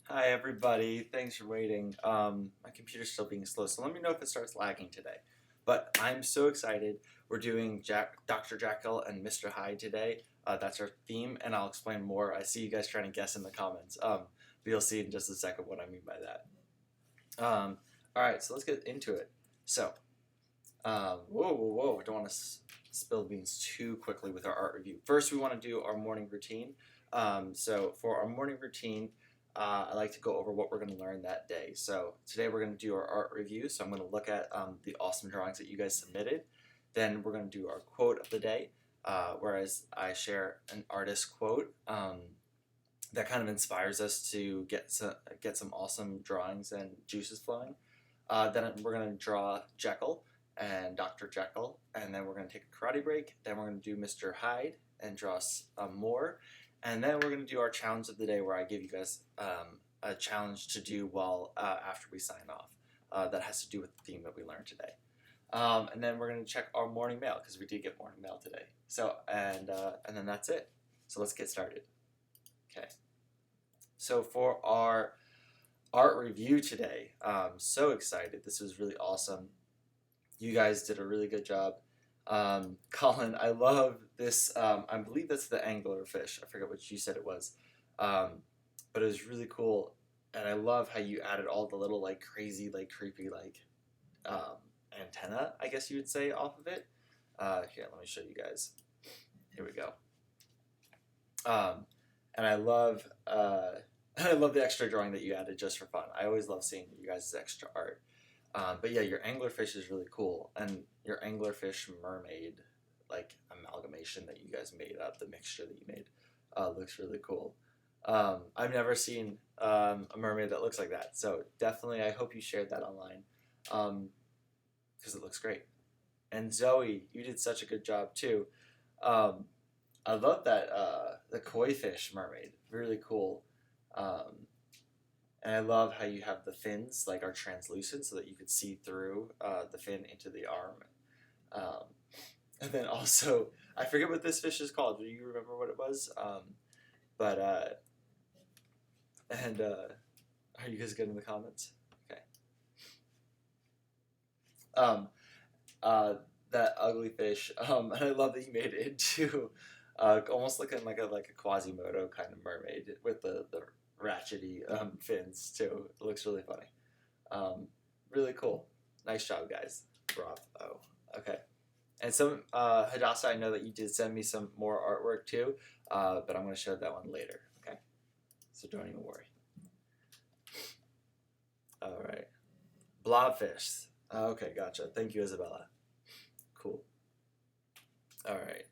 Hi everybody, thanks for waiting. My computer's still being slow, so let me know if it starts lagging today. But I'm so excited. We're doing Dr. Jeckyll and Mr. Hyde today. That's our theme, and I'll explain more. I see you guys trying to guess in the comments. But you'll see in just a second what I mean by that. All right, so let's get into it. So, whoa! I don't want to spill the beans too quickly with our art review. First, we want to do our morning routine. So for our morning routine, I like to go over what we're going to learn that day. So today we're going to do our art review. So I'm going to look at the awesome drawings that you guys submitted. Then we're going to do our quote of the day, whereas I share an artist quote that kind of inspires us to get some awesome drawings and juices flowing. Then we're going to draw Jeckyll and Dr. Jeckyll, and then we're going to take a karate break. Then we're going to do Mr. Hyde and draw more. And then we're going to do our challenge of the day where I give you guys a challenge to do after we sign off that has to do with the theme that we learned today. And then we're going to check our morning mail because we did get morning mail today. So, and then that's it. So let's get started. Okay. So for our art review today, I'm so excited. This was really awesome. You guys did a really good job. Colin, I love this. I believe that's the anglerfish. I forget what you said it was, but it was really cool, and I love how you added all the little crazy, creepy, antenna, I guess you would say, off of it. Here, let me show you guys. Here we go. And I love, I love the extra drawing that you added just for fun. I always love seeing you guys' extra art. But yeah, your anglerfish is really cool, and your anglerfish mermaid amalgamation that you guys made up, the mixture that you made, looks really cool. I've never seen a mermaid that looks like that, so definitely I hope you shared that online because it looks great. And Zoe, you did such a good job too. I love that the koi fish mermaid, really cool. And I love how you have the fins are translucent so that you could see through the fin into the arm. And then also, I forget what this fish is called. Do you remember what it was? Are you guys good in the comments? Okay. That ugly fish. And I love that you made it into almost looking like a Quasimodo kind of mermaid with the ratchety fins too. It looks really funny. Really cool. Nice job, guys. Bravo. Okay. And some Hadassah, I know that you did send me some more artwork too, but I'm going to show that one later. Okay. So don't even worry. All right. Blobfish. Okay, gotcha. Thank you, Isabella. Cool. All right.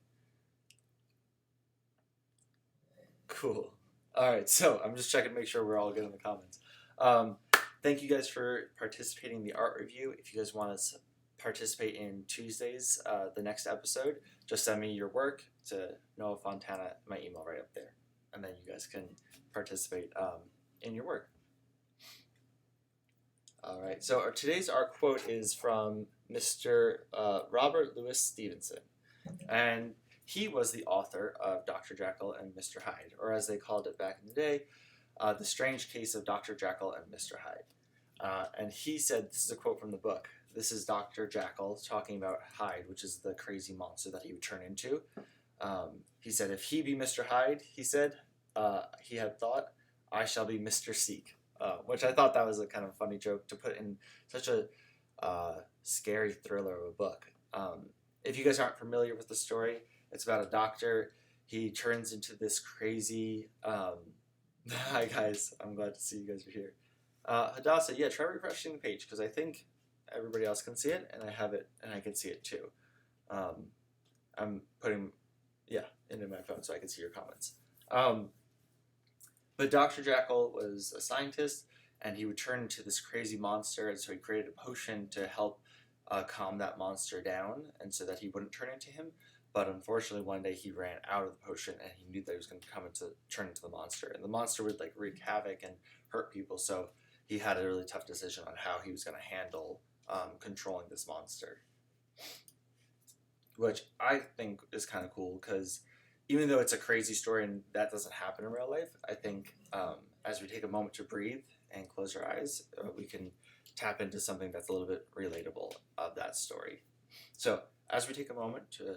Cool. All right, so I'm just checking to make sure we're all good in the comments. Thank you guys for participating in the art review. If you guys want to participate in Tuesdays, the next episode, just send me your work to Noah Fontana, my email right up there, and then you guys can participate in your work. All right, so today's art quote is from Mr. Robert Louis Stevenson, and he was the author of Dr. Jeckyll and Mr. Hyde, or as they called it back in the day, The Strange Case of Dr. Jeckyll and Mr. Hyde. And he said, this is a quote from the book, this is Dr. Jeckyll talking about Hyde, which is the crazy monster that he would turn into. He said, if he be Mr. Hyde, he said, he had thought, I shall be Mr. Seek. Which I thought that was a kind of funny joke to put in such a scary thriller of a book. If you guys aren't familiar with the story, it's about a doctor. He turns into this crazy... Hi guys, I'm glad to see you guys are here. Hadassah, yeah, try refreshing the page because I think everybody else can see it, and I have it, and I can see it too. I'm putting, into my phone so I can see your comments. But Dr. Jeckyll was a scientist, and he would turn into this crazy monster, and so he created a potion to help calm that monster down, and so that he wouldn't turn into him. But unfortunately, one day he ran out of the potion, and he knew that he was going to turn into the monster, and the monster would wreak havoc and hurt people. So he had a really tough decision on how he was going to handle controlling this monster, which I think is kind of cool because even though it's a crazy story and that doesn't happen in real life, I think as we take a moment to breathe and close our eyes, we can tap into something that's a little bit relatable of that story. So as we take a moment to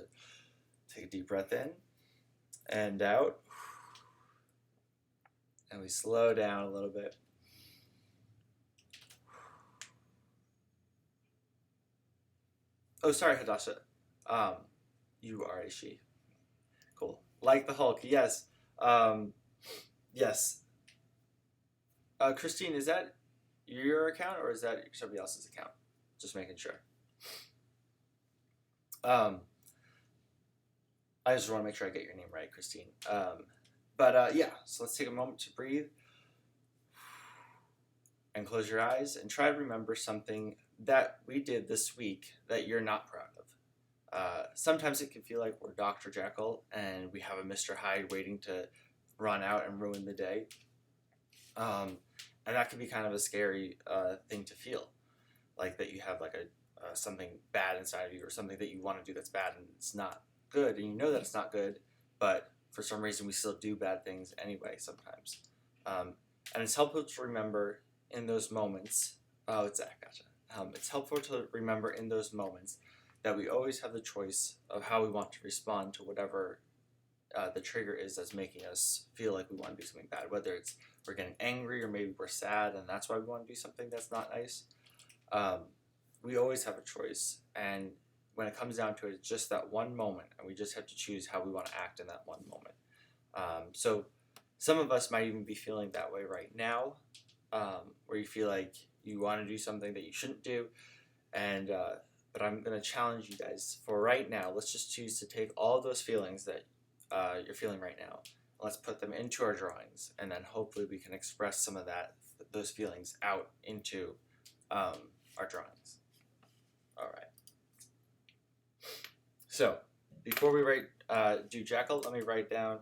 take a deep breath in and out, and we slow down a little bit. Oh, sorry, Hadassah. You are a she. Cool. Like the Hulk, yes. Yes. Christine, is that your account or is that somebody else's account? Just making sure. I just want to make sure I get your name right, Christine. Yeah, so let's take a moment to breathe and close your eyes and try to remember something that we did this week that you're not proud of. Sometimes it can feel like we're Dr. Jeckyll and we have a Mr. Hyde waiting to run out and ruin the day. And that can be kind of a scary thing to feel, like that you have like something bad inside of you or something that you want to do that's bad and it's not good, and you know that it's not good, but for some reason we still do bad things anyway sometimes. And it's helpful to remember in those moments, oh, it's Zach, gotcha. It's helpful to remember in those moments that we always have the choice of how we want to respond to whatever the trigger is that's making us feel like we want to do something bad, whether it's we're getting angry or maybe we're sad and that's why we want to do something that's not nice. We always have a choice, and when it comes down to it, it's just that one moment, and we just have to choose how we want to act in that one moment. So some of us might even be feeling that way right now, where you feel like you want to do something that you shouldn't do, and but I'm going to challenge you guys for right now. Let's just choose to take all those feelings that you're feeling right now. Let's put them into our drawings, and then hopefully we can express some of those feelings out into our drawings. All right. So before we do Jeckyll, let me write down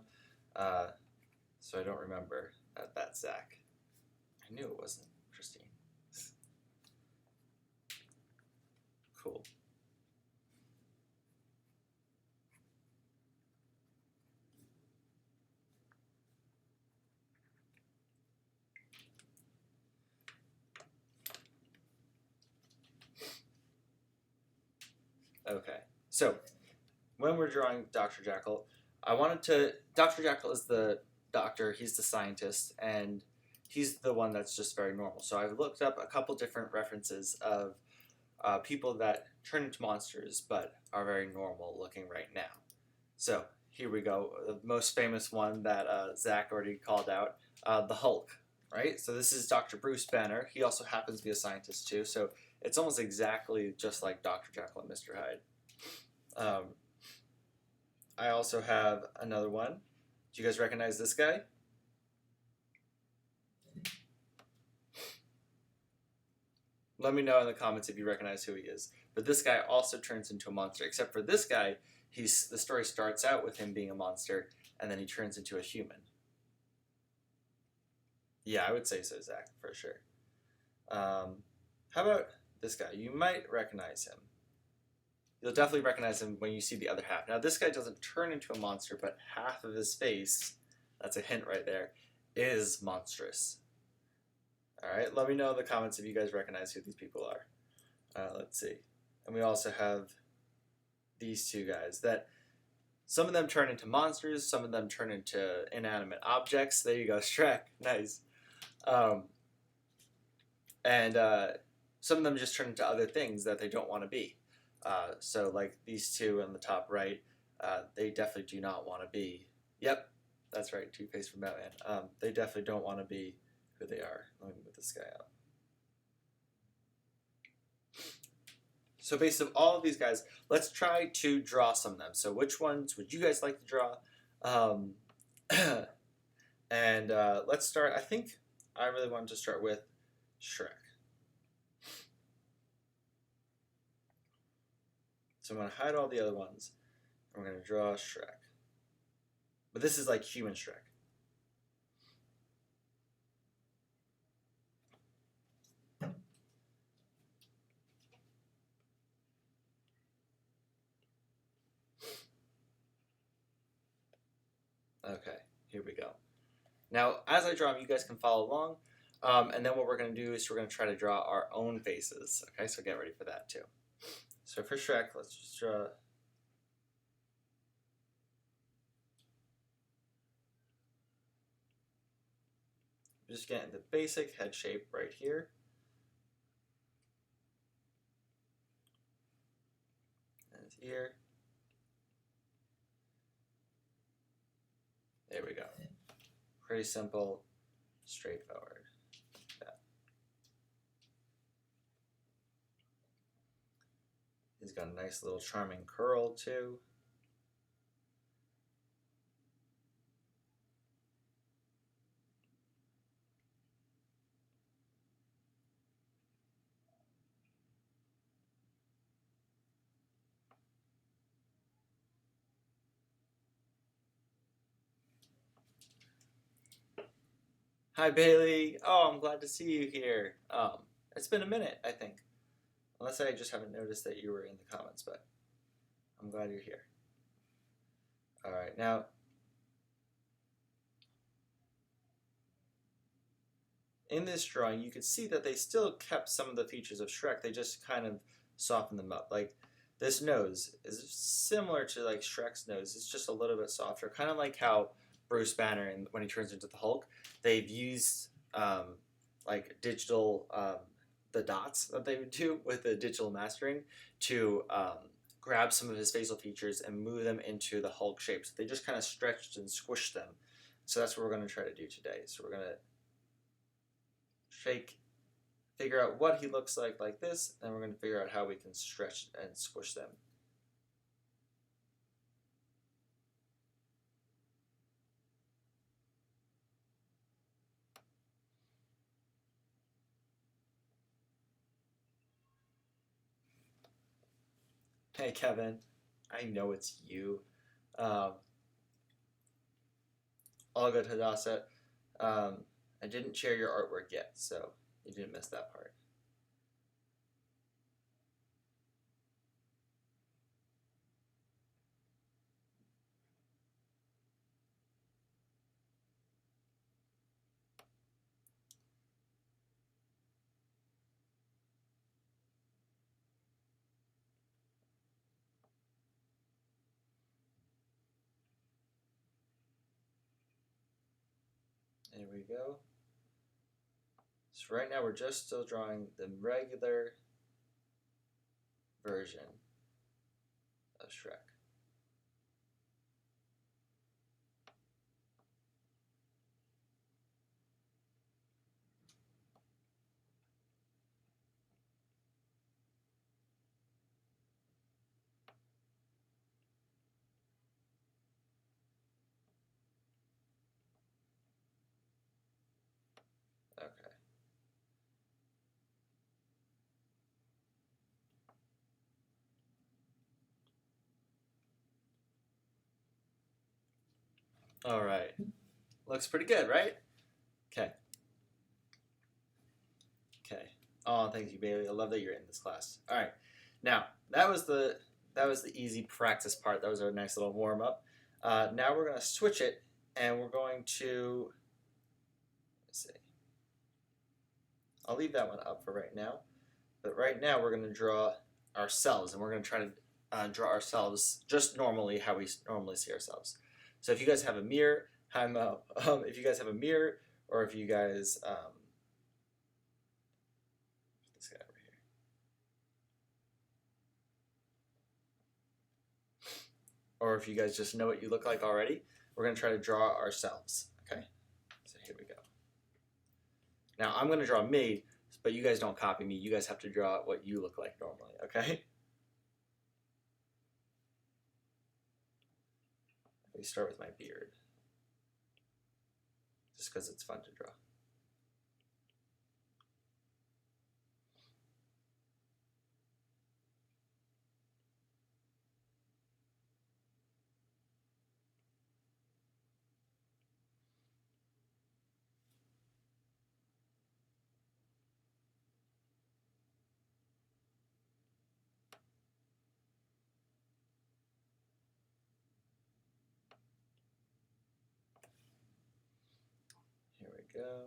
so I don't remember that that's Zach. I knew it wasn't Christine. Cool. Okay, so when we're drawing Dr. Jeckyll, Dr. Jeckyll is the doctor, he's the scientist, and he's the one that's just very normal. So I've looked up a couple different references of people that turn into monsters but are very normal looking right now. So here we go, the most famous one that Zach already called out, the Hulk, right? So this is Dr. Bruce Banner. He also happens to be a scientist too, so it's almost exactly just like Dr. Jeckyll and Mr. Hyde. I also have another one. Do you guys recognize this guy? Let me know in the comments if you recognize who he is. But this guy also turns into a monster, except for this guy, the story starts out with him being a monster, and then he turns into a human. Yeah, I would say so, Zach, for sure. How about this guy? You might recognize him. You'll definitely recognize him when you see the other half. Now, this guy doesn't turn into a monster, but half of his face, that's a hint right there, is monstrous. All right, let me know in the comments if you guys recognize who these people are. Let's see. And we also have these two guys that some of them turn into monsters, some of them turn into inanimate objects. There you go, Shrek. Nice. Some of them just turn into other things that they don't want to be. So like these two on the top right, they definitely do not want to be. Yep, that's right, Two-Face from Batman. They definitely don't want to be who they are. Let me move this guy up. So based on all of these guys, let's try to draw some of them. So which ones would you guys like to draw? Let's start, I think I really wanted to start with Shrek. So I'm going to hide all the other ones. I'm going to draw Shrek. But this is like human Shrek. Okay, here we go. Now, as I draw them, you guys can follow along. And then what we're going to do is we're going to try to draw our own faces. Okay, so get ready for that too. So for Shrek, let's just draw. Just getting the basic head shape right here. And his ear. There we go. Pretty simple, straightforward. Yeah. He's got a nice little charming curl too. Hi Bailey. Oh, I'm glad to see you here. It's been a minute, I think. Unless I just haven't noticed that you were in the comments, but I'm glad you're here. All right, now in this drawing, you can see that they still kept some of the features of Shrek. They just kind of softened them up. Like this nose is similar to like Shrek's nose. It's just a little bit softer, kind of like how Bruce Banner, when he turns into the Hulk, they've used like digital the dots that they would do with the digital mastering to grab some of his facial features and move them into the Hulk shape. So they just kind of stretched and squished them. So that's what we're going to try to do today. So we're going to figure out what he looks like this, and we're going to figure out how we can stretch and squish them. Hey Kevin, I know it's you. All good, Hadassah. I didn't share your artwork yet, so you didn't miss that part. There we go. So right now we're just still drawing the regular version of Shrek. Okay. All right. Looks pretty good, right? Okay. Okay. Oh, thank you, Bailey. I love that you're in this class. All right. Now that was the easy practice part. That was our nice little warm up. Now we're going to switch it, and we're going to let's see. I'll leave that one up for right now. But right now we're going to draw ourselves, and we're going to try to draw ourselves just normally how we normally see ourselves. So if you guys have a mirror, if you guys have a mirror, or if you guys this guy over here, or if you guys just know what you look like already, we're going to try to draw ourselves. Okay, so here we go. Now I'm going to draw me, but you guys don't copy me. You guys have to draw what you look like normally. Okay. Let me start with my beard, just because it's fun to draw. go.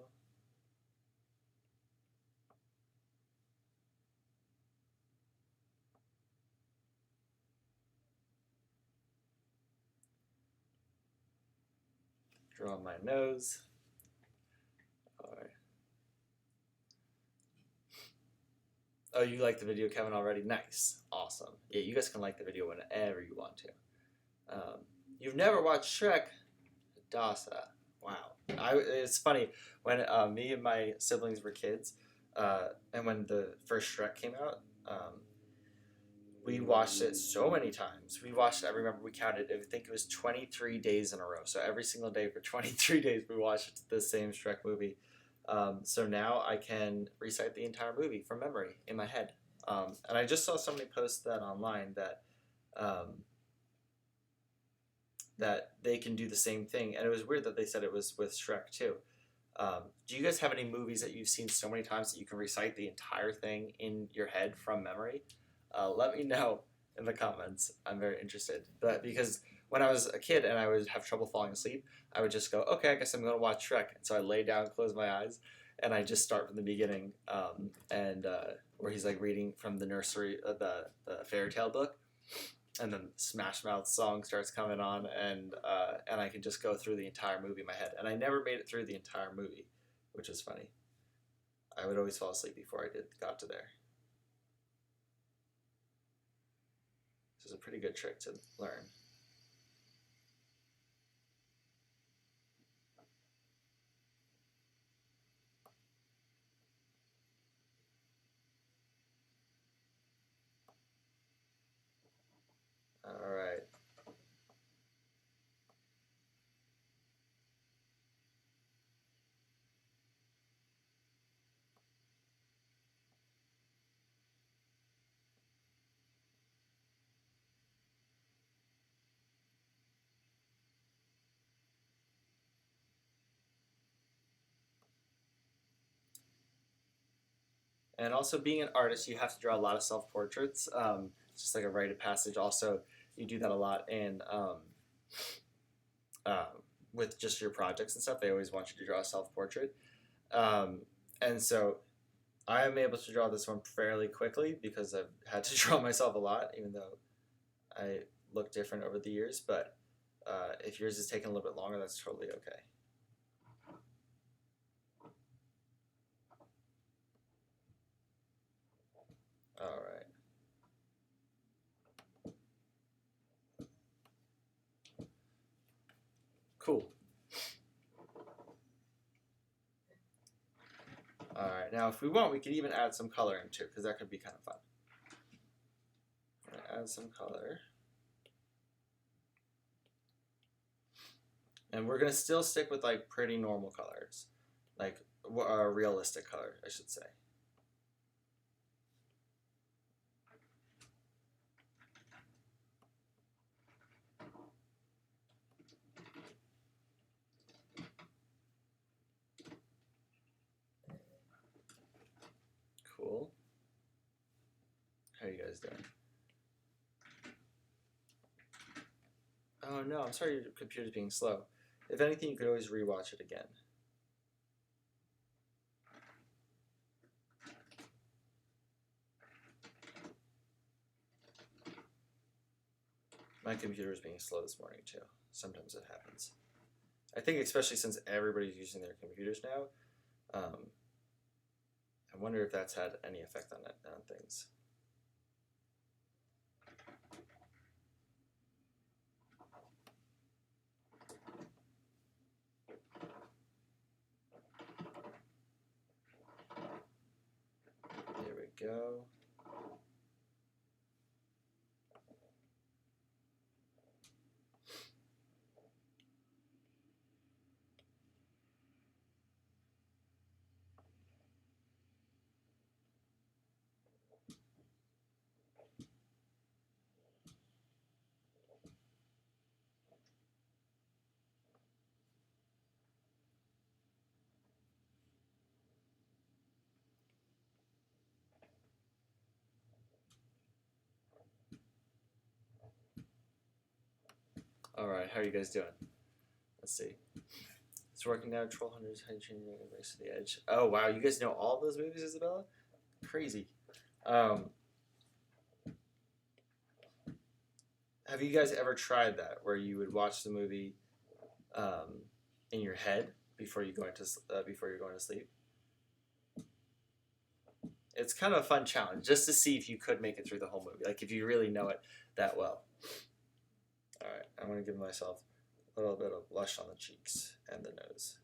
Draw my nose. All right. Oh, you like the video, Kevin, already? Nice. Awesome. Yeah, you guys can like the video whenever you want to. You've never watched Shrek? Dasa. Wow. It's funny, when me and my siblings were kids, and when the first Shrek came out, we watched it so many times. We watched it, I remember we counted, I think it was 23 days in a row. So every single day for 23 days we watched the same Shrek movie. So now I can recite the entire movie from memory in my head. And I just saw somebody post that online that they can do the same thing. And it was weird that they said it was with Shrek too. Do you guys have any movies that you've seen so many times that you can recite the entire thing in your head from memory? Let me know in the comments. I'm very interested. But because when I was a kid and I would have trouble falling asleep, I would just go, okay, I guess I'm going to watch Shrek. And so I lay down, close my eyes, and I just start from the beginning, where he's like reading from the nursery, the fairy tale book, and then Smash Mouth song starts coming on, and I can just go through the entire movie in my head. And I never made it through the entire movie, which is funny. I would always fall asleep before I got to there. This is a pretty good trick to learn. All right. And also, being an artist, you have to draw a lot of self-portraits. Just like a rite of passage. Also, you do that a lot in with just your projects and stuff. They always want you to draw a self-portrait. And so I am able to draw this one fairly quickly because I've had to draw myself a lot, even though I look different over the years. But if yours is taking a little bit longer, that's totally okay. All right. Cool. All right. Now, if we want, we could even add some color into it because that could be kind of fun. Add some color. And we're going to still stick with like pretty normal colors, like realistic color, I should say. Cool. How are you guys doing? Oh no, I'm sorry your computer's being slow. If anything, you could always rewatch it again. My computer is being slow this morning too. Sometimes it happens. I think especially since everybody's using their computers now, I wonder if that's had any effect on things. There we go. All right, how are you guys doing? Let's see. It's working now. Troll Hunters, Hyde, Race to the Edge. Oh wow, you guys know all those movies, Isabella? Crazy. Have you guys ever tried that, where you would watch the movie in your head before you're going to sleep? It's kind of a fun challenge, just to see if you could make it through the whole movie, like if you really know it that well. All right, I'm going to give myself a little bit of blush on the cheeks and the nose.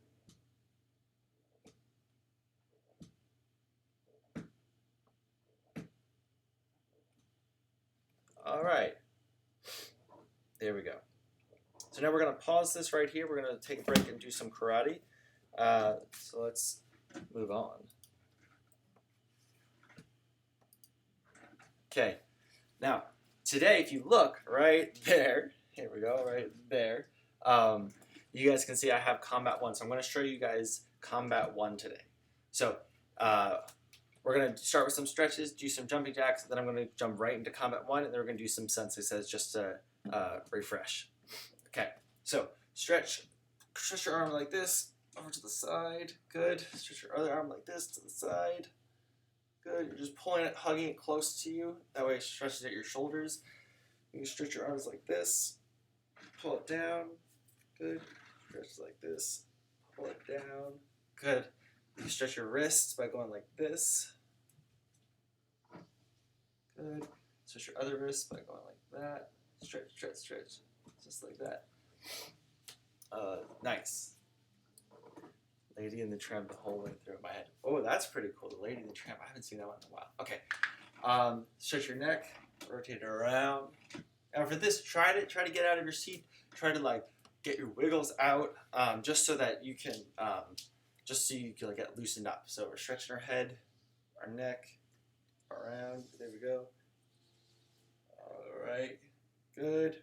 All right. There we go. So now we're going to pause this right here. We're going to take a break and do some karate. So let's move on. Okay. Now, today, if you look right there, here we go, right there, you guys can see I have Combat 1. So I'm going to show you guys Combat 1 today. So we're going to start with some stretches, do some jumping jacks, then I'm going to jump right into Combat 1, and then we're going to do some sensei says just to refresh. Okay, so stretch your arm like this, over to the side, good. Stretch your other arm like this to the side, good. You're just pulling it, hugging it close to you. That way it stretches at your shoulders. You can stretch your arms like this, pull it down, good. Stretch like this, pull it down, good. You can stretch your wrists by going like this, good. Stretch your other wrist by going like that. Stretch, stretch, stretch. Just like that. Nice. Lady and the Tramp the whole way through my head. Oh, that's pretty cool. The Lady and the Tramp. I haven't seen that one in a while. Okay. Stretch your neck. Rotate it around. Now for this, try to get out of your seat. Try to like get your wiggles out, just so that you can, like, get loosened up. So we're stretching our head, our neck, around. There we go. All right. Good.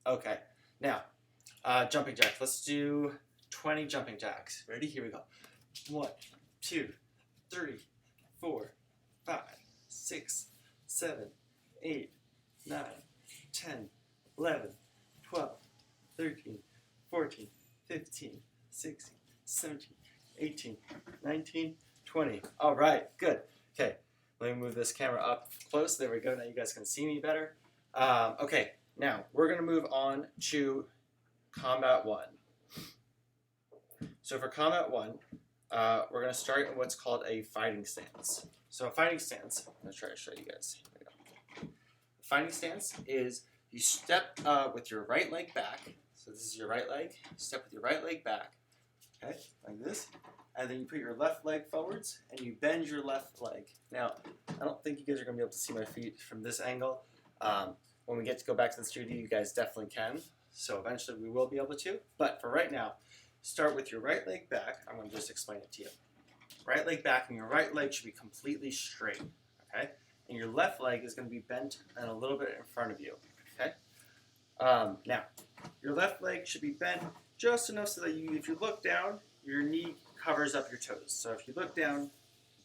Okay, now, jumping jacks. Let's do 20 jumping jacks. Ready? Here we go. 1, 2, 3, 4, 5, 6, 7, 8, 9, 10, 11, 12, 13, 14, 15, 16, 17, 18, 19, 20. All right, good. Okay, let me move this camera up close. There we go. Now you guys can see me better. Okay. Now, we're going to move on to Combat 1. So for Combat 1, we're going to start in what's called a fighting stance. So a fighting stance, I'm going to try to show you guys. Here we go. A fighting stance is you step with your right leg back. So this is your right leg. Step with your right leg back, okay, like this. And then you put your left leg forwards, and you bend your left leg. Now, I don't think you guys are going to be able to see my feet from this angle. When we get to go back to the studio, you guys definitely can. So eventually we will be able to. But for right now, start with your right leg back. I'm going to just explain it to you. Right leg back, and your right leg should be completely straight. Okay? And your left leg is going to be bent and a little bit in front of you. Okay? Now, your left leg should be bent just enough so that if you look down, your knee covers up your toes. So if you look down,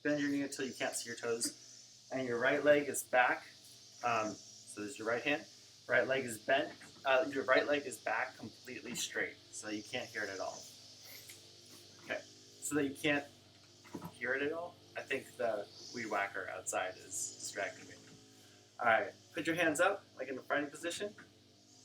bend your knee until you can't see your toes, and your right leg is back. So there's your right hand. Right leg is bent. Your right leg is back completely straight, so you can't hear it at all. Okay, so that you can't hear it at all, I think the weed whacker outside is distracting me. All right, put your hands up, like in a fighting position.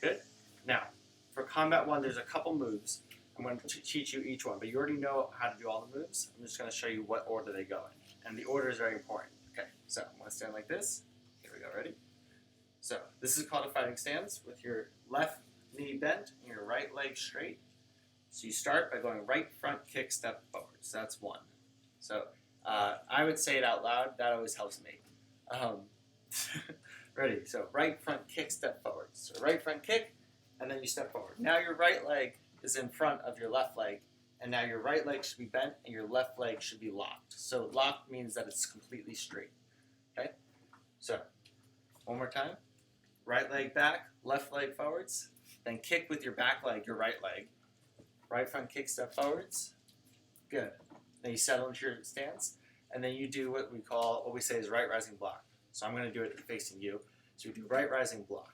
Good. Now, for Combat 1, there's a couple moves. I'm going to teach you each one, but you already know how to do all the moves. I'm just going to show you what order they go in, and the order is very important. Okay, so I'm going to stand like this. Here we go, ready? So this is called a fighting stance with your left knee bent and your right leg straight. So you start by going right front kick, step forwards. That's 1. So I would say it out loud. That always helps me. Ready? So right front kick, step forwards. So right front kick, and then you step forward. Now your right leg is in front of your left leg, and now your right leg should be bent and your left leg should be locked. So locked means that it's completely straight. Okay? So one more time. Right leg back, left leg forwards, then kick with your back leg, your right leg. Right front kick, step forwards. Good. Then you settle into your stance, and then you do what we say is right rising block. So I'm going to do it facing you. So we do right rising block,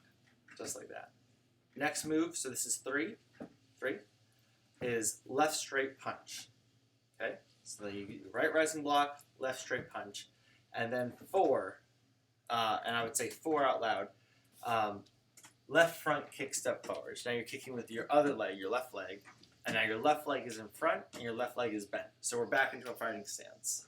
just like that. Next move, so this is 3. is left straight punch. Okay, so you get right rising block, left straight punch, and then 4, and I would say 4 out loud. Left front kick step forward. So now you're kicking with your other leg, your left leg, and now your left leg is in front and your left leg is bent. So we're back into a fighting stance.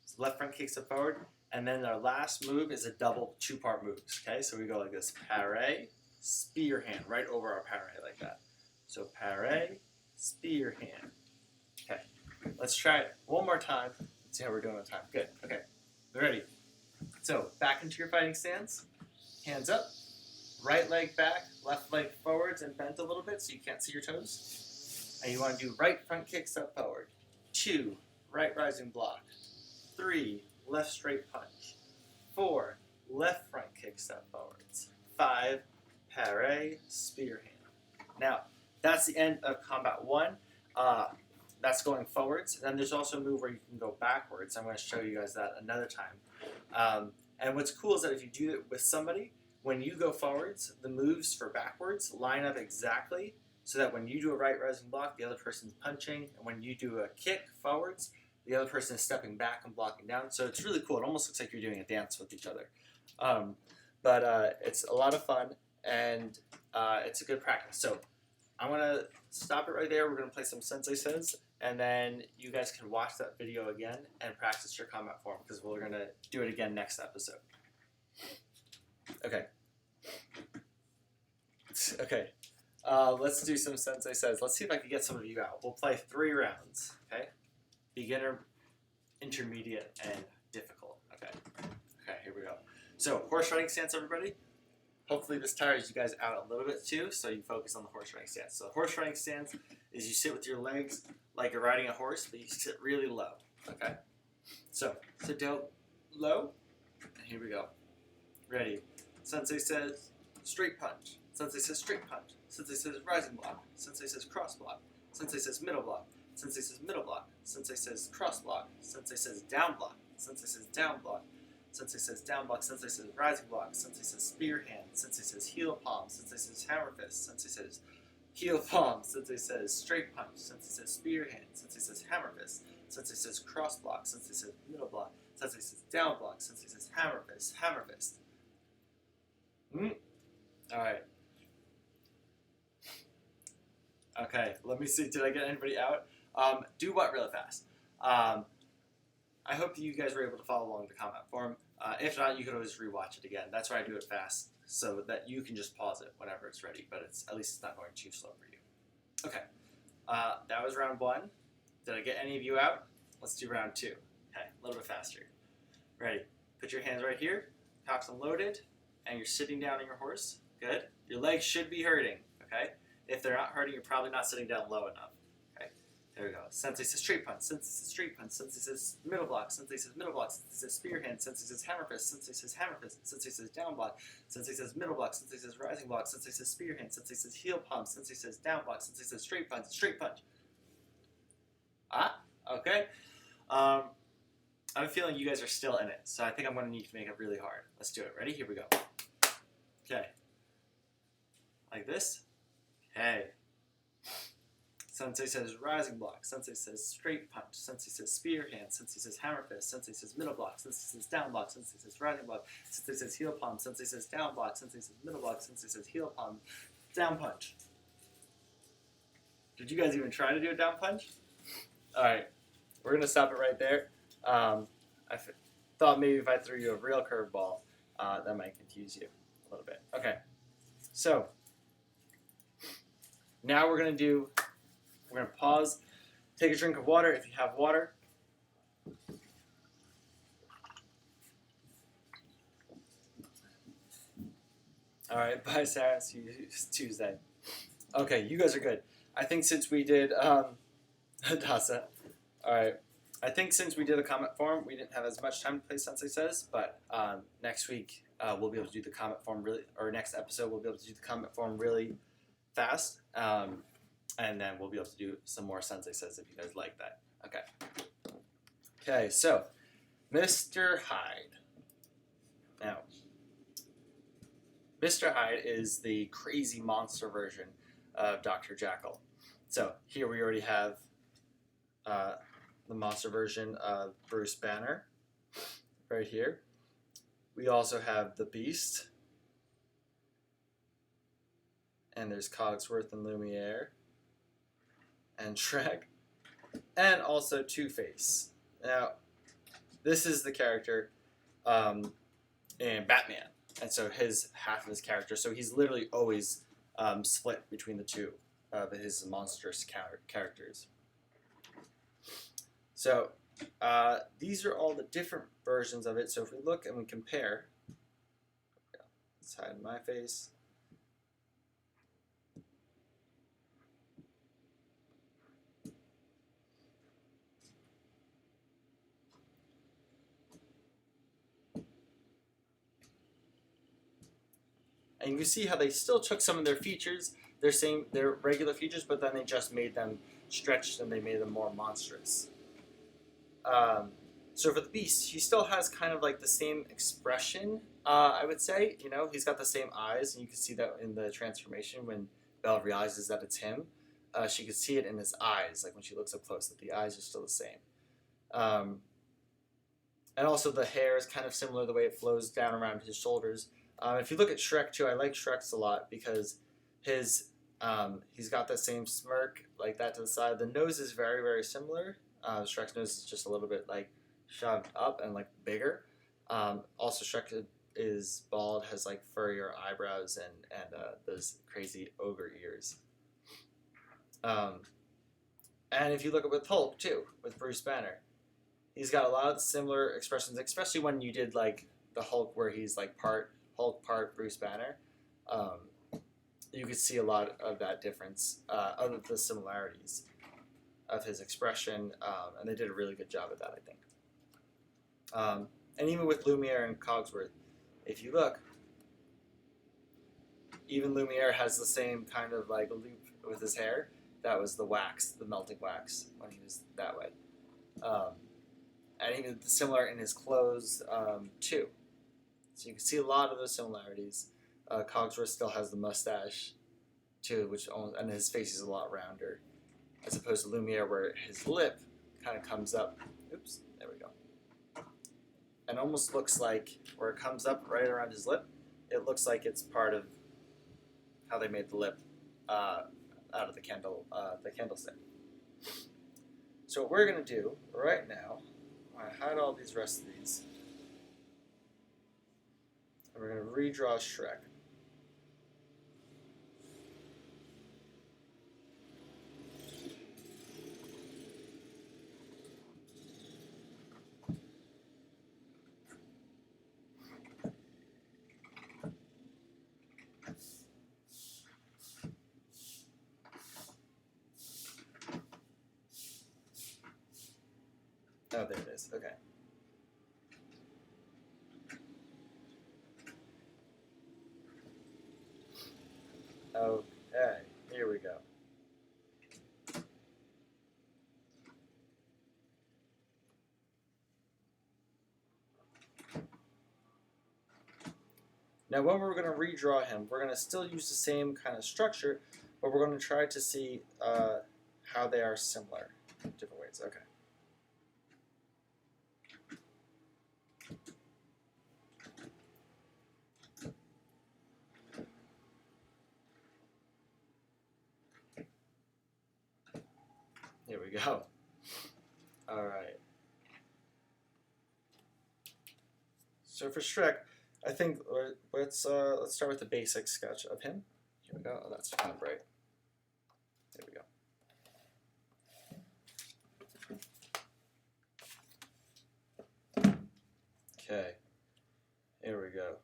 So left front kick step forward, and then our last move is a double 2-part move. Okay, so we go like this: paré, spear hand, right over our paré like that. So paré, spear hand. Okay, let's try it one more time. Let's see how we're doing on time. Good. Okay, ready. So back into your fighting stance. Hands up. Right leg back, left leg forwards and bent a little bit so you can't see your toes. And you want to do right front kick step forward. 2, right rising block. 3, left straight punch. 4, left front kick step forwards. 5, paré, spear hand. Now, that's the end of combat 1. That's going forwards. Then there's also a move where you can go backwards. I'm going to show you guys that another time. And what's cool is that if you do it with somebody, when you go forwards, the moves for backwards line up exactly so that when you do a right rising block, the other person's punching, and when you do a kick forwards, the other person is stepping back and blocking down. So it's really cool. It almost looks like you're doing a dance with each other. But it's a lot of fun, and it's a good practice. So I'm going to stop it right there. We're going to play some Sensei Says, and then you guys can watch that video again and practice your combat form because we're going to do it again next episode. Okay. Okay. Let's do some Sensei Says. Let's see if I can get some of you out. We'll play 3 rounds. Okay. Beginner, intermediate, and difficult. Okay. Okay. Here we go. So horse riding stance, everybody. Hopefully this tires you guys out a little bit too, so you focus on the horse riding stance. So horse riding stance is you sit with your legs like you're riding a horse, but you sit really low. Okay. So sit down low. And here we go. Ready. Sensei says straight punch. Sensei says straight punch. Sensei says rising block. Sensei says cross block. Sensei says middle block. Sensei says middle block. Sensei says cross block. Sensei says down block. Sensei says down block. Sensei says down block. Sensei says rising block. Sensei says spear hand. Sensei says heel palm. Sensei says hammer fist. Sensei says heel palm. Sensei says straight punch. Sensei says spear hand. Sensei says hammer fist. Sensei says cross block. Sensei says middle block. Sensei says down block. Sensei says hammer fist. Hammer fist. All right. Okay, let me see. Did I get anybody out? Do what really fast? I hope you guys were able to follow along the combat form. If not, you can always rewatch it again. That's why I do it fast, so that you can just pause it whenever it's ready, but at least it's not going too slow for you. Okay, that was round 1. Did I get any of you out? Let's do round 2. Okay, a little bit faster. Ready? Put your hands right here, cocks unloaded, and you're sitting down on your horse. Good. Your legs should be hurting, okay? If they're not hurting, you're probably not sitting down low enough. Okay, there we go. Sensei says straight punch. Sensei says straight punch. Sensei says middle block. Sensei says middle block. Sensei says spear hand. Sensei says hammer fist. Sensei says hammer fist. Sensei says down block. Sensei says middle block. Sensei says rising block. Sensei says spear hand. Sensei says heel palm. Sensei says down block. Sensei says straight punch. Straight punch. Okay. I'm feeling you guys are still in it, so I think I'm going to need to make it really hard. Let's do it. Ready? Here we go. Okay. Like this. Okay. Sensei says rising block. Sensei says straight punch. Sensei says spear hand. Sensei says hammer fist. Sensei says middle block. Sensei says down block. Sensei says rising block. Sensei says heel palm. Sensei says down block. Sensei says middle block. Sensei says heel palm. Down punch. Did you guys even try to do a down punch? Alright. We're going to stop it right there. I thought maybe if I threw you a real curveball, that might confuse you a little bit. Okay. So, now we're going to pause, take a drink of water if you have water. All right, bye Sarah, see you Tuesday. Okay, you guys are good. I think since we did, Dasa, all right. I think since we did a comment form, we didn't have as much time to play Sensei Says, but next week we'll be able to do the comment form really, or next episode we'll be able to do the comment form really fast, and then we'll be able to do some more Sensei Says if you guys like that. Okay. Okay, so Mr. Hyde. Now, Mr. Hyde is the crazy monster version of Dr. Jeckyll. So here we already have the monster version of Bruce Banner right here. We also have the Beast, and there's Cogsworth and Lumiere, and Shrek, and also Two-Face. Now, this is the character in Batman, and so half of his character. So he's literally always split between the two of his monstrous characters. So these are all the different versions of it. So if we look and we compare, let's hide my face. And you can see how they still took some of their features, their regular features, but then they just made them stretched and they made them more monstrous. So for the Beast, he still has kind of like the same expression, I would say. You know, he's got the same eyes, and you can see that in the transformation when Belle realizes that it's him. She can see it in his eyes, like when she looks up close, that the eyes are still the same. And also the hair is kind of similar, the way it flows down around his shoulders. If you look at Shrek too, I like Shrek's a lot because he's got the same smirk like that to the side. The nose is very, very similar. Shrek's nose is just a little bit like shoved up and like bigger. Also, Shrek is bald, has like furrier eyebrows and those crazy ogre ears. And if you look at with Hulk too, with Bruce Banner, he's got a lot of similar expressions, especially when you did like the Hulk where he's like part Hulk, part Bruce Banner. You could see a lot of that difference, of the similarities of his expression, and they did a really good job at that, I think. And even with Lumiere and Cogsworth, if you look, even Lumiere has the same kind of like loop with his hair. That was the wax, the melting wax, when he was that way. And even similar in his clothes, too. So you can see a lot of those similarities. Cogsworth still has the mustache, too, and his face is a lot rounder, as opposed to Lumiere, where his lip kind of comes up. Oops, there we go. And almost looks like, where it comes up right around his lip, it looks like it's part of how they made the lip out of the candlestick. So what we're going to do right now, I'm going to hide all these rest of these. And we're going to redraw Shrek. Oh, there it is. Okay. Okay, here we go. Now when we're going to redraw him, we're going to still use the same kind of structure, but we're going to try to see how they are similar in different ways. Okay. Here we go. All right. So for Shrek, I think let's start with the basic sketch of him. Here we go. Oh, that's kind of bright. There we go. Okay. Here we go.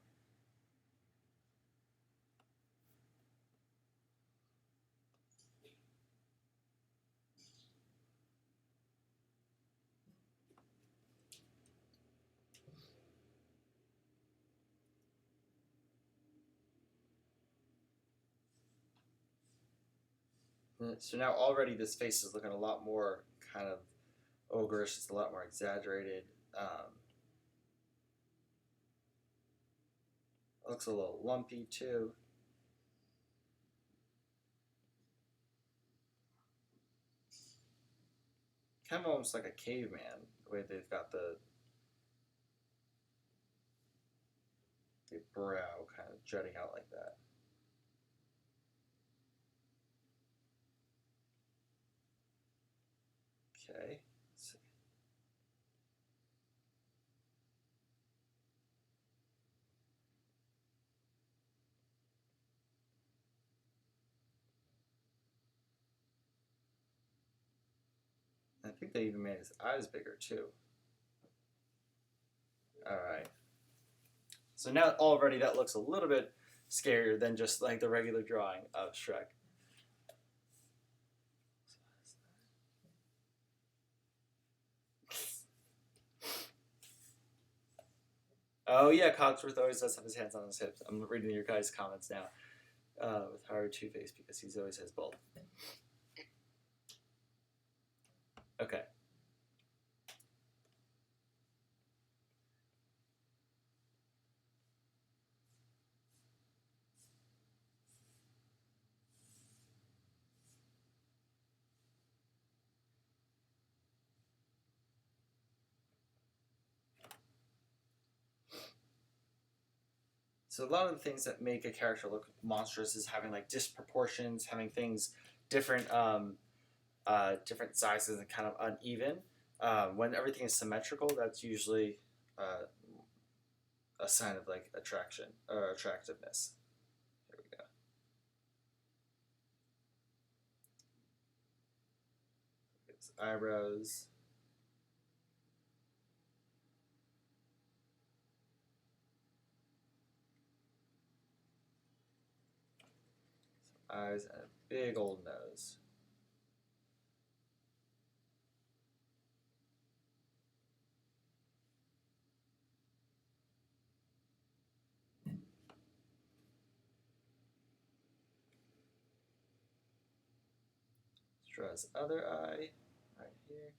So now already this face is looking a lot more kind of ogreish. It's a lot more exaggerated. Looks a little lumpy too. kind of almost like a caveman, the way they've got the brow kind of jutting out like that. Okay, let's see. I think they even made his eyes bigger too. Alright. So now already that looks a little bit scarier than just like the regular drawing of Shrek. Oh yeah, Cogsworth always does have his hands on his hips. I'm reading your guys' comments now with Howard Two-Face because he's always has both. Okay. So a lot of the things that make a character look monstrous is having like disproportions, having things different, different sizes and kind of uneven. When everything is symmetrical, that's usually a sign of like attraction or attractiveness. Here we go. His eyebrows. Eyes and a big old nose. Let's draw his other eye right here.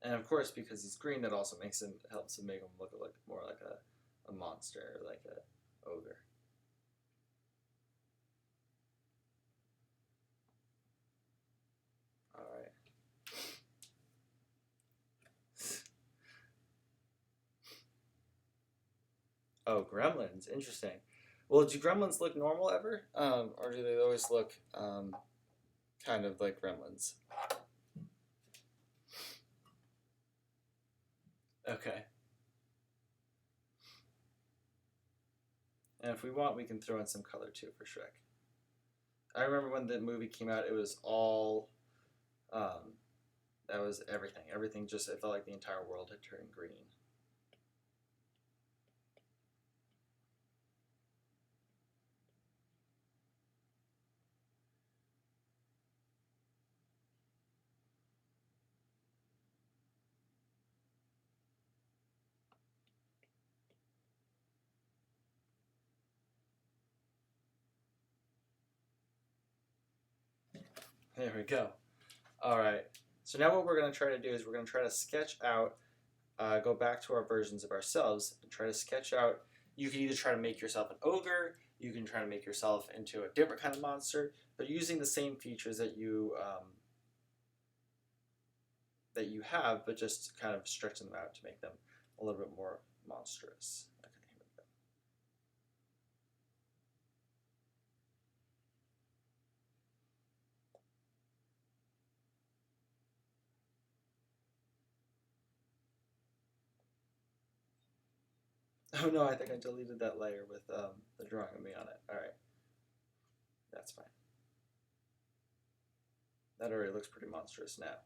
And of course, because he's green, that also helps him make him look like more like a monster, like a ogre. All right. Oh, gremlins. Interesting. Well, do gremlins look normal ever? Or do they always look kind of like gremlins? Okay. And if we want, we can throw in some color too for Shrek. I remember when the movie came out, it was all, that was everything. Everything just, it felt like the entire world had turned green. There we go. All right. So now what we're going to try to do is we're going to try to sketch out, go back to our versions of ourselves and try to sketch out. You can either try to make yourself an ogre, you can try to make yourself into a different kind of monster, but using the same features that you have, but just kind of stretching them out to make them a little bit more monstrous. Okay, here we go. Oh no, I think I deleted that layer with the drawing of me on it. Alright. That's fine. That already looks pretty monstrous now.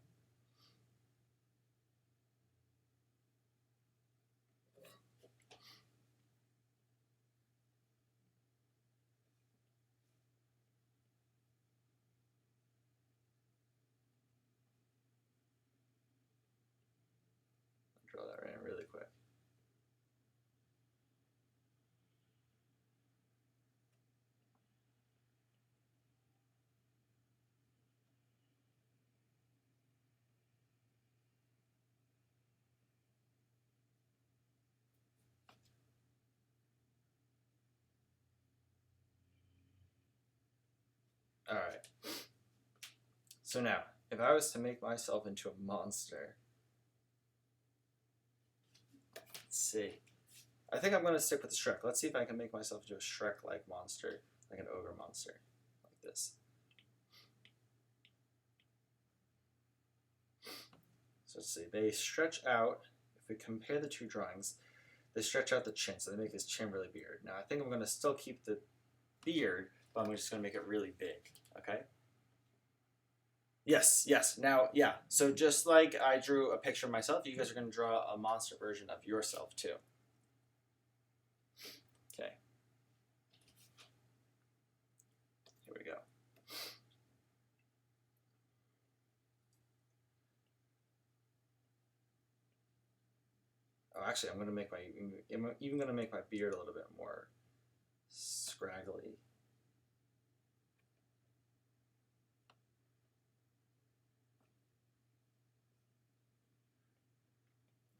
All right. So now, if I was to make myself into a monster, let's see. I think I'm going to stick with Shrek. Let's see if I can make myself into a Shrek-like monster, like an ogre monster, like this. So let's see. They stretch out. If we compare the two drawings, they stretch out the chin, so they make his chin really weird. Now I think I'm going to still keep the beard, but I'm just going to make it really big. Okay. Yes, yes. Now, yeah. So just like I drew a picture of myself, you guys are going to draw a monster version of yourself too. Okay. Here we go. Oh, actually, I'm even going to make my beard a little bit more scraggly.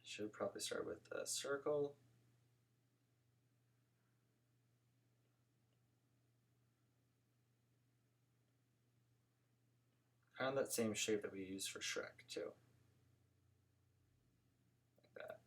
Should probably start with a circle. Kind of that same shape that we used for Shrek too. Like that.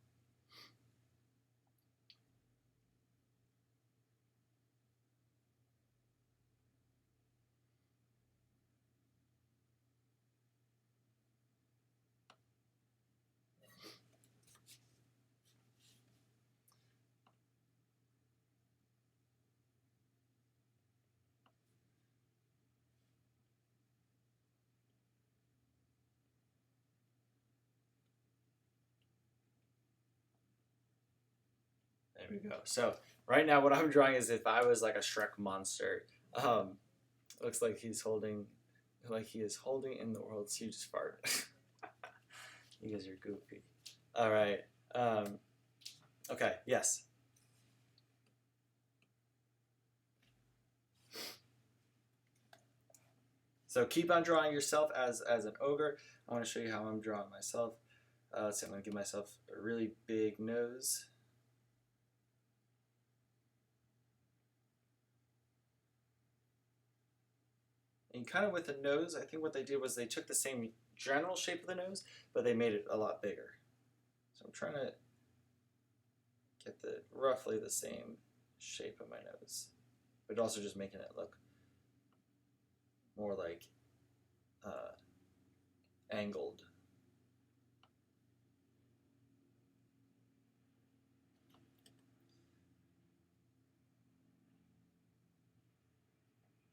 There we go. So right now what I'm drawing is if I was like a Shrek monster. Looks like he is holding in the world's hugest fart. You guys are goofy. All right. Okay. Yes. So keep on drawing yourself as an ogre. I want to show you how I'm drawing myself. So I'm going to give myself a really big nose. And kind of with the nose, I think what they did was they took the same general shape of the nose, but they made it a lot bigger. So I'm trying to get roughly the same shape of my nose, but also just making it look more like angled.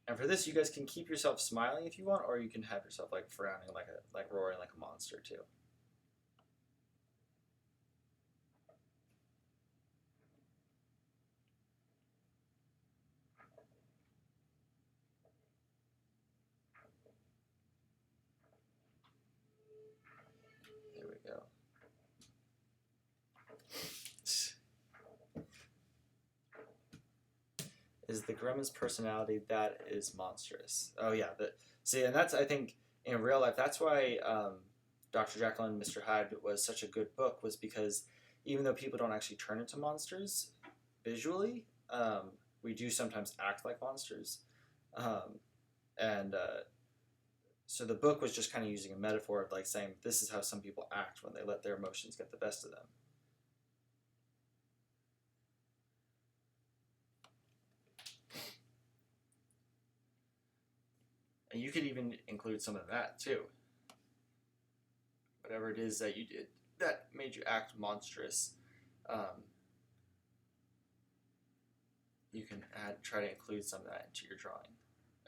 And for this, you guys can keep yourself smiling if you want, or you can have yourself like frowning, like roaring like a monster too. There we go. Is the grimmest personality that is monstrous. Oh yeah, see, and that's, I think in real life, that's why Dr. Jekyll and Mr. Hyde was such a good book, was because even though people don't actually turn into monsters visually, we do sometimes act like monsters, and so the book was just kind of using a metaphor of like saying this is how some people act when they let their emotions get the best of them. And you could even include some of that too. Whatever it is that you did that made you act monstrous, you can try to include some of that into your drawing.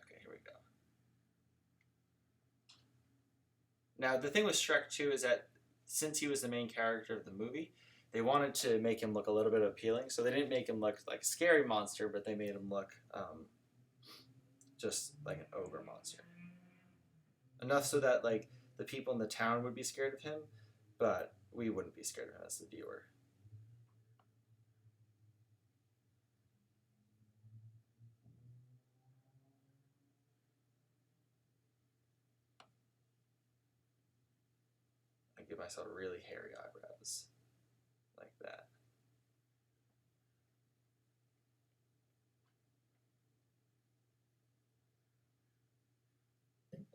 Okay, here we go. Now the thing with Shrek too is that since he was the main character of the movie, they wanted to make him look a little bit appealing, so they didn't make him look like a scary monster, but they made him look just like an ogre monster. Enough so that like the people in the town would be scared of him, but we wouldn't be scared of him as the viewer. I give myself really hairy eyebrows, like that.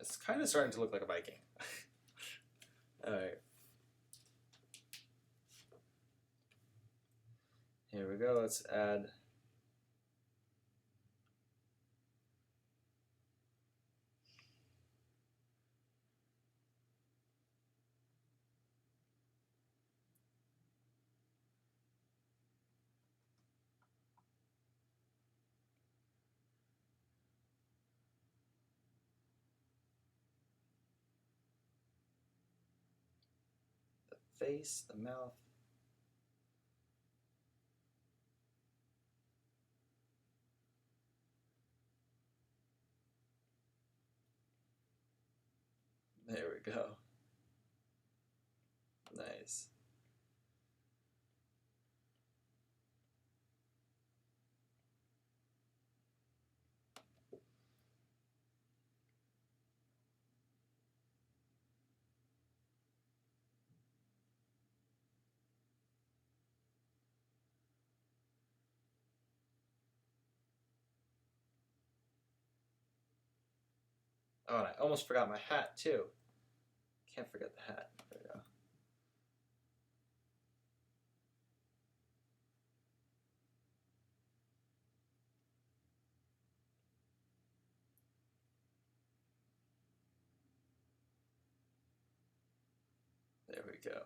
It's kind of starting to look like a Viking. Alright. Here we go. Let's add the face, the mouth. There we go. Nice. Oh, and I almost forgot my hat too. Can't forget the hat. There we go. There we go.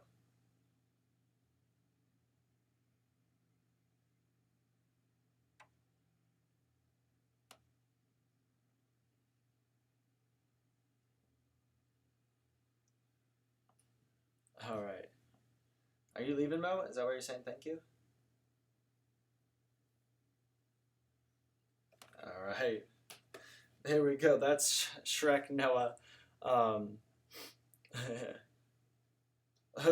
All right. Are you leaving, Mo? Is that why you're saying thank you? All right. There we go. That's Shrek Noah.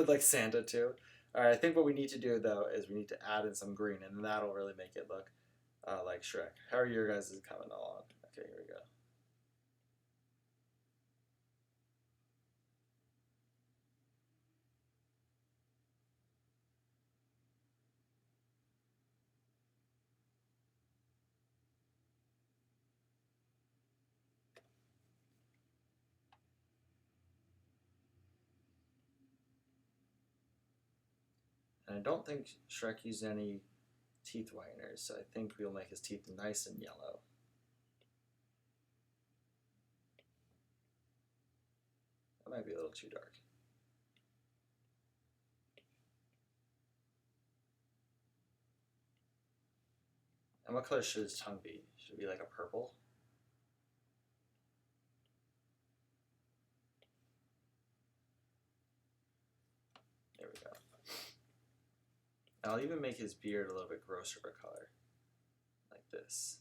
Like Santa too. All right. I think what we need to do though is we need to add in some green, and that'll really make it look like Shrek. How are your guys coming along? Okay, here we go. And I don't think Shrek used any teeth whiteners, so I think we'll make his teeth nice and yellow. That might be a little too dark. And what color should his tongue be? Should it be like a purple? There we go. And I'll even make his beard a little bit grosser of a color, like this.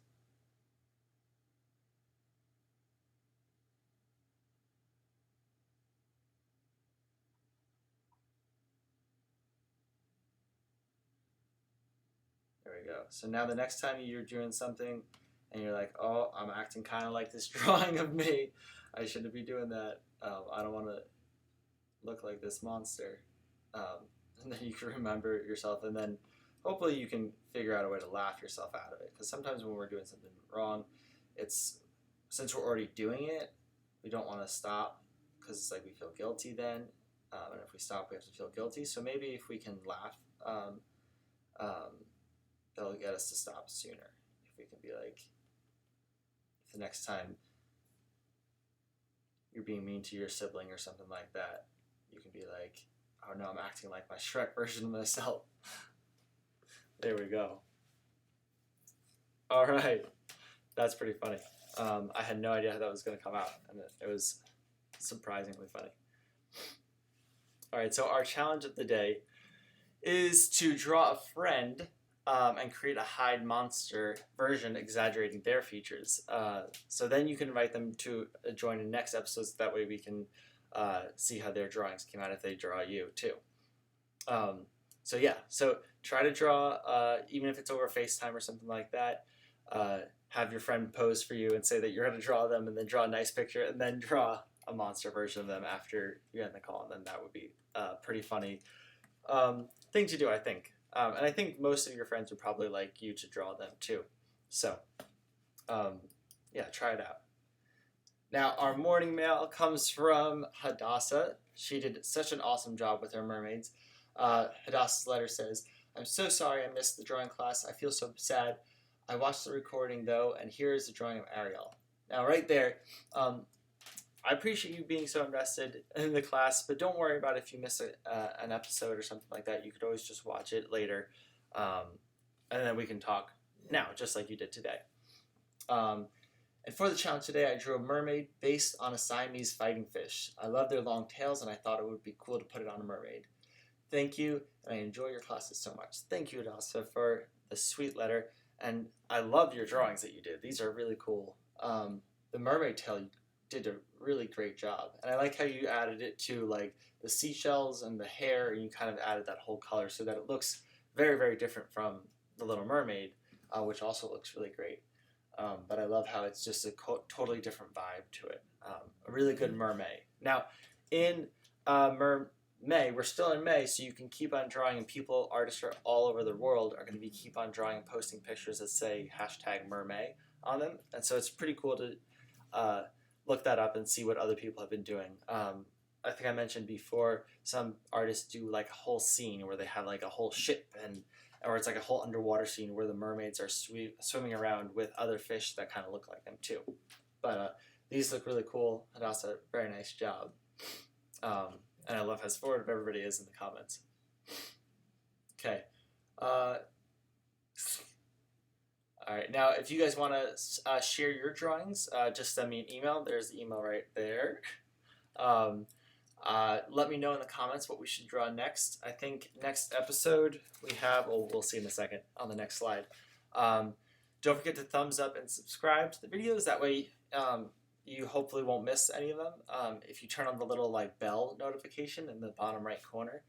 There we go. So now the next time you're doing something and you're like, oh, I'm acting kind of like this drawing of me, I shouldn't be doing that. I don't want to look like this monster. And then you can remember yourself, and then hopefully you can figure out a way to laugh yourself out of it. Because sometimes when we're doing something wrong, since we're already doing it, we don't want to stop because it's like we feel guilty then. And if we stop, we have to feel guilty. So maybe if we can laugh, that'll get us to stop sooner. If we can be like, if the next time you're being mean to your sibling or something like that, you can be like, oh no, I'm acting like my Shrek version of myself. There we go. All right. That's pretty funny. I had no idea how that was going to come out, and it was surprisingly funny. All right, so our challenge of the day is to draw a friend and create a Hyde monster version exaggerating their features. So then you can invite them to join in next episodes. That way we can see how their drawings came out if they draw you too. So yeah, so try to draw, even if it's over FaceTime or something like that. Have your friend pose for you and say that you're going to draw them, and then draw a nice picture, and then draw a monster version of them after you end the call, and then that would be a pretty funny thing to do, I think. And I think most of your friends would probably like you to draw them too. So, yeah, try it out. Now, our morning mail comes from Hadassah. She did such an awesome job with her mermaids. Hadassah's letter says, "I'm so sorry I missed the drawing class. I feel so sad. I watched the recording, though, and here is the drawing of Ariel." Now, right there, I appreciate you being so invested in the class, but don't worry about if you miss an episode or something like that. You could always just watch it later, and then we can talk now, just like you did today. And for the challenge today, I drew a mermaid based on a Siamese fighting fish. I love their long tails, and I thought it would be cool to put it on a mermaid. Thank you, and I enjoy your classes so much. Thank you, Adasa, for the sweet letter, and I love your drawings that you did. These are really cool. The mermaid tail, you did a really great job, and I like how you added it to like the seashells and the hair, and you kind of added that whole color so that it looks very, very different from the Little Mermaid, which also looks really great. But I love how it's just a totally different vibe to it. A really good mermaid. Now, in May, we're still in May, so you can keep on drawing, and artists all over the world are going to keep on drawing and posting pictures that say #mermay on them. And so it's pretty cool to look that up and see what other people have been doing. I think I mentioned before, some artists do like a whole scene where they have like a whole ship or it's like a whole underwater scene where the mermaids are swimming around with other fish that kind of look like them too. But these look really cool. Hadassah, very nice job. And I love how supportive everybody is in the comments. Okay. All right. Now, if you guys want to share your drawings, just send me an email. There's the email right there. Let me know in the comments what we should draw next. I think next episode we have, well, we'll see in a second on the next slide. Don't forget to thumbs up and subscribe to the videos. That way you hopefully won't miss any of them. If you turn on the little like bell notification in the bottom right corner,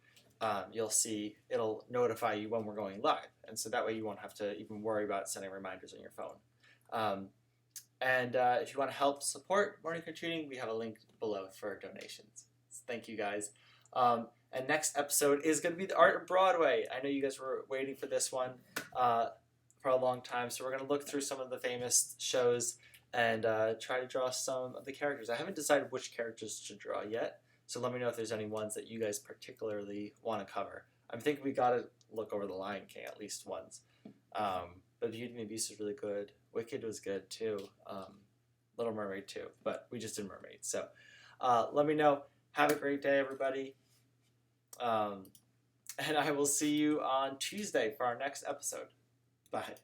you'll see it'll notify you when we're going live. And so that way you won't have to even worry about sending reminders on your phone. And if you want to help support Morning Cartooning, we have a link below for donations. Thank you guys. And next episode is going to be the Art of Broadway. I know you guys were waiting for this one for a long time, so we're going to look through some of the famous shows and try to draw some of the characters. I haven't decided which characters to draw yet, so let me know if there's any ones that you guys particularly want to cover. I'm thinking we got to look over The Lion King at least once. But Beauty and the Beast is really good. Wicked was good too. Little Mermaid too, but we just did Mermaid. So let me know. Have a great day, everybody. And I will see you on Tuesday for our next episode. Bye.